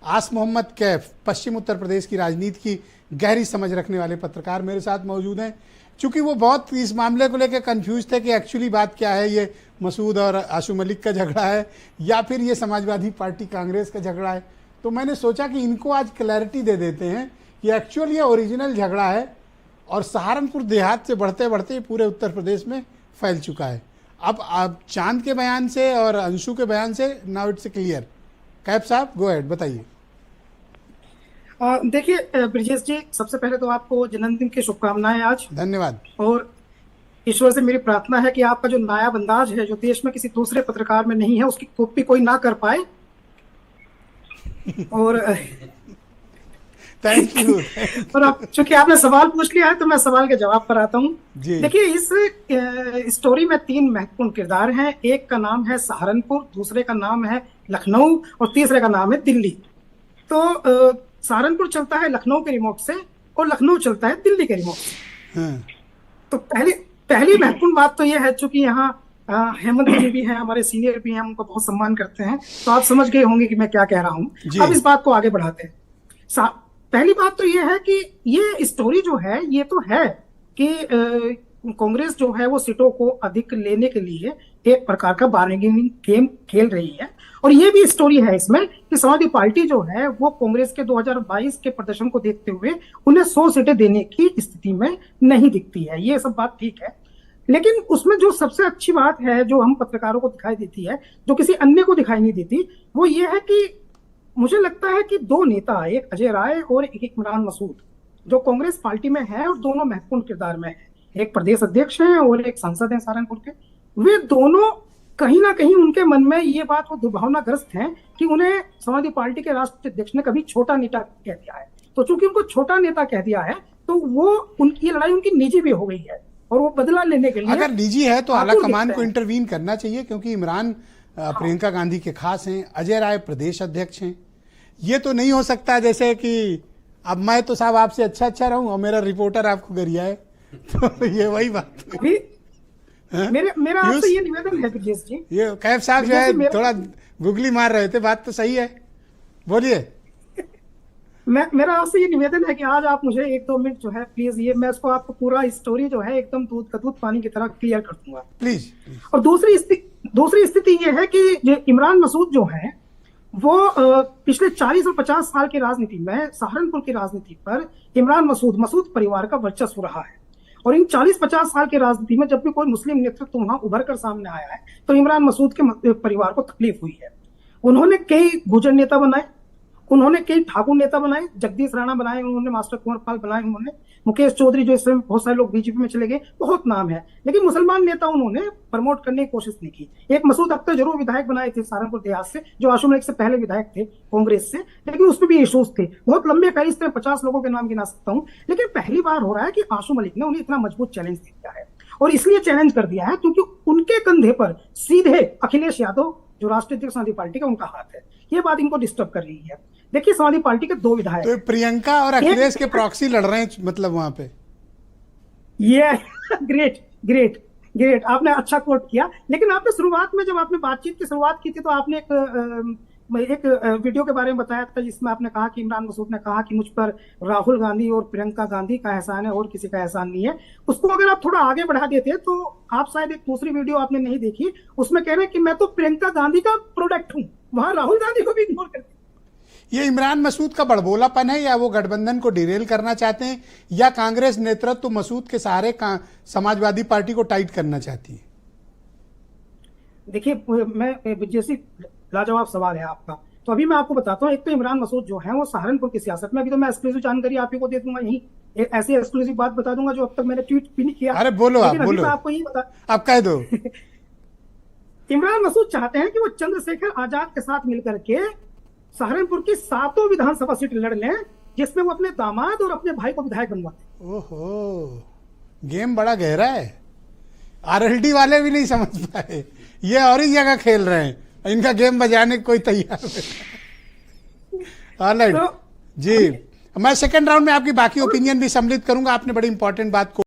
आस मोहम्मद कैफ, पश्चिम उत्तर प्रदेश की राजनीति की गहरी समझ रखने वाले पत्रकार मेरे साथ मौजूद हैं। चूंकि वो बहुत इस मामले को लेकर कंफ्यूज थे कि एक्चुअली बात क्या है, ये मसूद और आशू मलिक का झगड़ा है या फिर ये समाजवादी पार्टी कांग्रेस का झगड़ा है, तो मैंने सोचा कि इनको आज क्लैरिटी दे देते हैं कि एक्चुअल ये ओरिजिनल झगड़ा है और सहारनपुर देहात से बढ़ते बढ़ते पूरे उत्तर प्रदेश में फैल चुका है। अब चांद के बयान से और अंशु के बयान से नाउ इट्स क्लियर। कैफ साहब गो अहेड, बताइए। देखिए ब्रिजेश जी, सबसे पहले तो आपको जन्मदिन की शुभकामनाएं आज। धन्यवाद। और ईश्वर से मेरी प्रार्थना है कि आपका जो नायाब अंदाज है, जो देश में किसी दूसरे पत्रकार में नहीं है, उसकी कॉपी कोई ना कर पाए। और थैंक यू। और अब चूंकि आपने सवाल पूछ लिया है तो मैं सवाल के जवाब पर आता हूँ। देखिए, इस स्टोरी में 3 महत्वपूर्ण किरदार हैं। एक का नाम है सहारनपुर, दूसरे का नाम है लखनऊ और तीसरे का नाम है दिल्ली। तो सहारनपुर चलता है लखनऊ के रिमोट से और लखनऊ चलता है दिल्ली के रिमोट से। तो पहली महत्वपूर्ण बात तो यह है, चूंकि यहाँ हेमंत जी भी हैं, हमारे सीनियर भी हैं, हम उनको बहुत सम्मान करते हैं, तो आप समझ गए होंगे कि मैं क्या कह रहा हूँ। अब इस बात को आगे बढ़ाते हैं। पहली बात तो यह है कि ये स्टोरी जो है, ये तो है कि कांग्रेस जो है वो सीटों को अधिक लेने के लिए एक प्रकार का बार्गेनिंग गेम खेल रही है। और ये भी स्टोरी है इसमें कि समाजवादी पार्टी जो है वो कांग्रेस के 2022 के प्रदर्शन को देखते हुए उन्हें 100 सीटें देने की स्थिति में नहीं दिखती है। ये सब बात ठीक है, लेकिन उसमें जो सबसे अच्छी बात है, जो हम पत्रकारों को दिखाई देती है, जो किसी अन्य को दिखाई नहीं देती, वो ये है कि मुझे लगता है कि 2 नेता, एक अजय राय और एक इमरान मसूद, जो कांग्रेस पार्टी में है और दोनों महत्वपूर्ण किरदार में है, एक प्रदेश अध्यक्ष हैं और एक सांसद हैं सहारनपुर के, वे दोनों कहीं ना कहीं उनके मन में ये बात वो दुर्भावनाग्रस्त है कि उन्हें समाजवादी पार्टी के राष्ट्रीय अध्यक्ष ने कभी छोटा नेता कह दिया है। तो चूंकि उनको छोटा नेता कह दिया है तो वो उनकी लड़ाई उनकी निजी भी हो गई है और वो बदला लेने के लिए, अगर निजी है तो आला कमान को इंटरवीन करना चाहिए, क्योंकि इमरान प्रियंका गांधी के खास हैं, अजय राय प्रदेश अध्यक्ष हैं। ये तो नहीं हो सकता जैसे कि अब मैं तो साहब आपसे अच्छा रहूं और मेरा रिपोर्टर आपको गरिया है। तो ये वही बात मेरा आपसे ये निवेदन है ब्रिजेश जी। ये कैफ साहब जो है थोड़ा गुगली मार रहे थे, बात तो सही है, बोलिए। मेरा आपसे ये निवेदन है कि आज आप मुझे 1-2 मिनट जो है प्लीज, ये मैं इसको आपको पूरा स्टोरी जो है एकदम दूध का दूध पानी की तरह क्लियर कर दूंगा प्लीज। और दूसरी स्थिति ये है कि जो इमरान मसूद जो है वो पिछले 40 और 50 साल की राजनीति में, सहारनपुर की राजनीति पर इमरान मसूद परिवार का वर्चस्व रहा है। और इन 40-50 साल की राजनीति में जब भी कोई मुस्लिम नेतृत्व वहां उभर कर सामने आया है तो इमरान मसूद के परिवार को तकलीफ हुई है। उन्होंने कई गुर्जर नेता बनाए, उन्होंने कई ठाकुर नेता बनाए, जगदीश राणा बनाए, उन्होंने मास्टर कुंवर पाल बनाए, उन्होंने मुकेश चौधरी, जो इस समय बहुत सारे लोग बीजेपी में चले गए, बहुत नाम है, लेकिन मुसलमान नेता उन्होंने प्रमोट करने की कोशिश नहीं की। एक मसूद अख्तर जरूर विधायक बनाए थे सहारनपुर देहात से, जो आशू मलिक से पहले विधायक थे कांग्रेस से, लेकिन उसमें भी इश्यूज थे, बहुत लंबे फहरिस्त में 50 लोगों के नाम गिना सकता हूँ। लेकिन पहली बार हो रहा है कि आशू मलिक ने उन्हें इतना मजबूत चैलेंज दिया है, और इसलिए चैलेंज कर दिया है क्योंकि उनके कंधे पर सीधे अखिलेश यादव, जो राष्ट्रीय अध्यक्ष समाजवादी पार्टी का, उनका हाथ है। ये बात इनको डिस्टर्ब कर रही है। देखिए, समाजवादी पार्टी के 2 विधायक, तो प्रियंका और अखिलेश के प्रॉक्सी लड़ रहे हैं, मतलब वहां पे। ये ग्रेट आपने अच्छा कोट किया। लेकिन आपने शुरुआत में, जब आपने बातचीत की शुरुआत की थी, तो आपने एक वीडियो के बारे में बताया था जिसमें आपने कहा कि इमरान मसूद ने कहा कि मुझ पर राहुल गांधी और प्रियंका गांधी का एहसान है और किसी का एहसान नहीं है। उसको अगर आप थोड़ा आगे बढ़ा देते तो आप शायद एक दूसरी वीडियो आपने नहीं देखी, उसमें कह रहे हैं कि मैं तो प्रियंका गांधी का प्रोडक्ट हूं, वहां राहुल गांधी को भी इग्नोर करते। ये इमरान मसूद का बड़बोलापन है, या वो गठबंधन को डिरेल करना चाहते हैं, या कांग्रेस नेतृत्व तो मसूद के सहारे समाजवादी पार्टी को टाइट करना चाहती है? देखिए, मैं जैसी लाजवाब सवाल है आपका, तो अभी मैं आपको बताता हूँ। एक तो इमरान मसूद जो है वो सहारनपुर की सियासत में, अभी तो मैं एक्सक्लूसिव जानकारी आप ही को दे दूंगा, यही एक ऐसी एक्सक्लूसिव बात बता दूंगा जो अब तक मैंने ट्वीट भी नहीं किया। अरे बोलो, आप बोलो, मैं आपको यही बता, आप कह दो। इमरान मसूद चाहते हैं कि वो चंद्रशेखर आजाद के साथ मिलकर के सहारनपुर की 7 विधानसभा सीट लड़ लें, जिसमें वो अपने दामाद और अपने भाई को विधायक बनवाते। ओहो, गेम बड़ा गहरा है, आरएलडी वाले भी नहीं समझ पाए, ये और ही जगह खेल रहे हैं, इनका गेम बजाने कोई तैयार नहीं। ऑलराइट जी, मैं सेकंड राउंड में आपकी बाकी ओपिनियन भी सम्मिलित करूंगा। आपने बड़ी इंपॉर्टेंट बात को